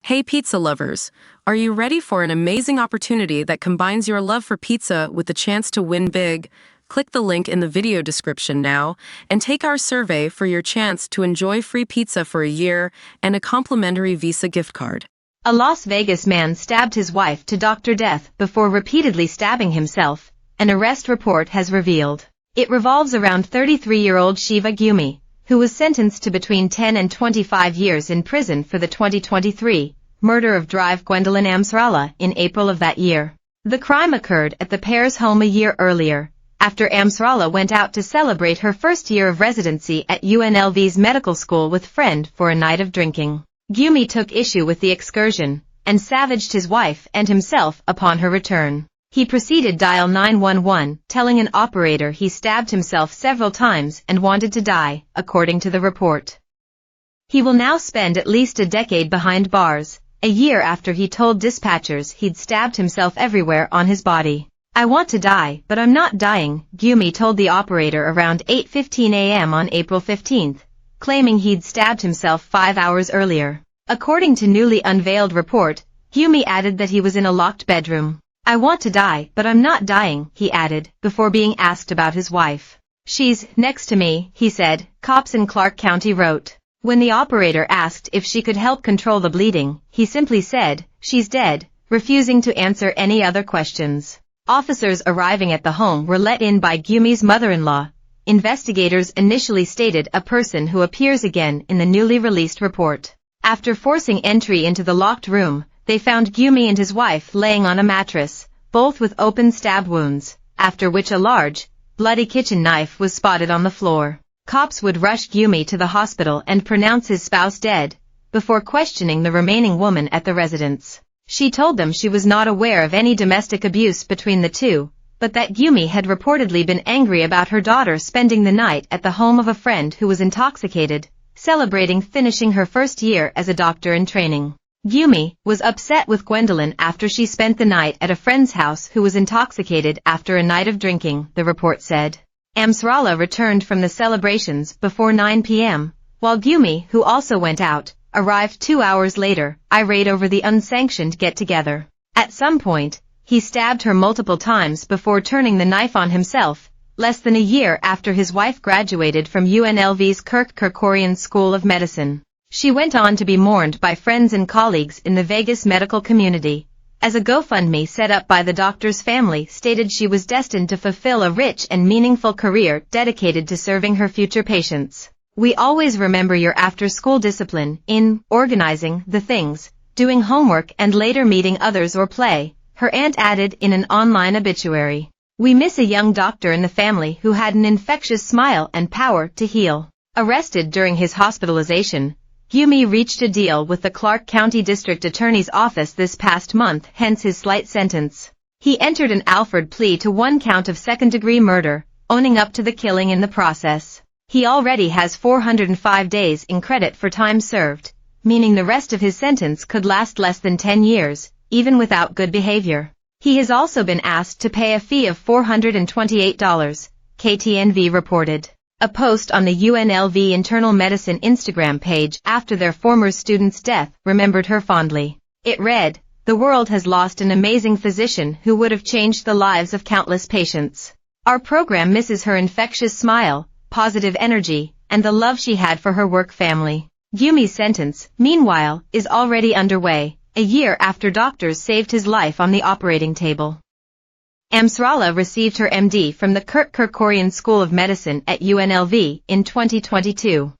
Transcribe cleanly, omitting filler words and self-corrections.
Hey pizza lovers, are you ready for an amazing opportunity that combines your love for pizza with the chance to win big? Click the link in the video description now and take our survey for your chance to enjoy free pizza for a year and a complimentary Visa gift card. A Las Vegas man stabbed his wife to Dr. Death before repeatedly stabbing himself, an arrest report has revealed. It revolves around 33-year-old Shiva Gumi, who was sentenced to between 10 and 25 years in prison for the 2023 murder of Drive Gwendolyn Amsrallah in April of that year. The crime occurred at the pair's home a year earlier, after Amsrallah went out to celebrate her first year of residency at UNLV's medical school with friend for a night of drinking. Gumi took issue with the excursion, and savaged his wife and himself upon her return. He proceeded dial 911, telling an operator he stabbed himself several times and wanted to die, according to the report. He will now spend at least a decade behind bars, a year after he told dispatchers he'd stabbed himself everywhere on his body. "I want to die, but I'm not dying," Gumi told the operator around 8:15 a.m. on April 15, claiming he'd stabbed himself 5 hours earlier. According to newly unveiled report, Gumi added that he was in a locked bedroom. "I want to die, but I'm not dying," he added, before being asked about his wife. "She's next to me," he said, cops in Clark County wrote. When the operator asked if she could help control the bleeding, he simply said, "She's dead," refusing to answer any other questions. Officers arriving at the home were let in by Gumi's mother-in-law. Investigators initially stated a person who appears again in the newly released report. After forcing entry into the locked room, they found Gumi and his wife laying on a mattress, both with open stab wounds, after which a large, bloody kitchen knife was spotted on the floor. Cops would rush Gumi to the hospital and pronounce his spouse dead, before questioning the remaining woman at the residence. She told them she was not aware of any domestic abuse between the two, but that Gumi had reportedly been angry about her daughter spending the night at the home of a friend who was intoxicated, celebrating finishing her first year as a doctor in training. Gumi was upset with Gwendolyn after she spent the night at a friend's house who was intoxicated after a night of drinking, the report said. Amsrallah returned from the celebrations before 9 p.m., while Gumi, who also went out, arrived 2 hours later, irate over the unsanctioned get-together. At some point, he stabbed her multiple times before turning the knife on himself, less than a year after his wife graduated from UNLV's Kirk Kerkorian School of Medicine. She went on to be mourned by friends and colleagues in the Vegas medical community, as a GoFundMe set up by the doctor's family stated she was destined to fulfill a rich and meaningful career dedicated to serving her future patients. "We always remember your after-school discipline in organizing the things, doing homework and later meeting others or play," her aunt added in an online obituary. "We miss a young doctor in the family who had an infectious smile and power to heal." Arrested during his hospitalization, Gumi reached a deal with the Clark County District Attorney's Office this past month, hence his slight sentence. He entered an Alford plea to 1 count of second-degree murder, owning up to the killing in the process. He already has 405 days in credit for time served, meaning the rest of his sentence could last less than 10 years, even without good behavior. He has also been asked to pay a fee of $428, KTNV reported. A post on the UNLV Internal Medicine Instagram page after their former student's death remembered her fondly. It read, "The world has lost an amazing physician who would have changed the lives of countless patients. Our program misses her infectious smile, positive energy, and the love she had for her work family." Gumi's sentence, meanwhile, is already underway, a year after doctors saved his life on the operating table. Amsrallah received her MD from the Kirk Kerkorian School of Medicine at UNLV in 2022.